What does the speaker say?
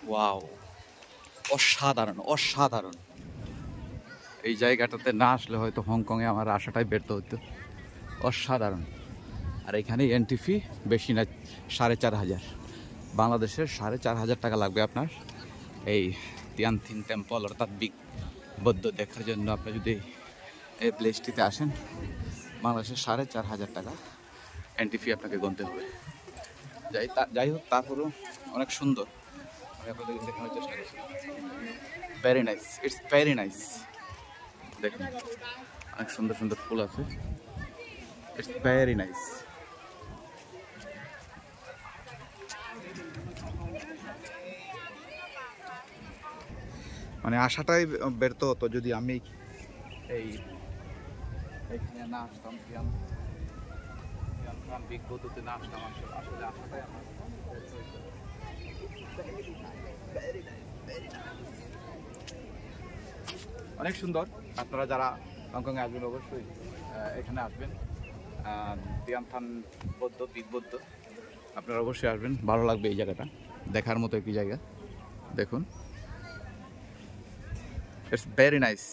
Wow, অসাধারণ অসাধারণ। এই জায়গাটাতে না আসলে হয়তো হংকংয়ে আমার আসাটাই ব্যর্থ হতো। অসাধারণ। আর এখানে এন্ট্রি ফি বেশি না, 4,500। বাংলাদেশের 4,500 টাকা লাগবে আপনার এই তিয়ানথিন টেম্পল অর্থাৎ বিগ বৌদ্ধ দেখার জন্য। আপনি যদি এই প্লেসটিতে আসেন, বাংলাদেশের 4,500 টাকা এন্ট্রি ফি আপনাকে গুনতে হবে। যাই হোক, তারপরেও অনেক সুন্দর। আমি আপনাদের দেখানোর চেষ্টা করছি। Very nice, it's very nice. দেখুন, অনেক সুন্দর সুন্দর ফুল আছে। It's very nice. মানে আশাটাই ব্যর্থ হতো যদি আমি এই এখানে না আসতাম, বিগ বৌদ্ধতে না আসতাম। আসলে আশাটাই আমার ব্যর্থ হইতো। অনেক সুন্দর। আপনারা যারা হংকংয়ে আসবেন অবশ্যই এখানে আসবেন। তিয়ানথান বৌদ্ধ, বিগ বৌদ্ধ, আপনারা অবশ্যই আসবেন। ভালো লাগবে এই জায়গাটা, দেখার মতো একটি জায়গা। দেখুন, ইটস ভেরি নাইস।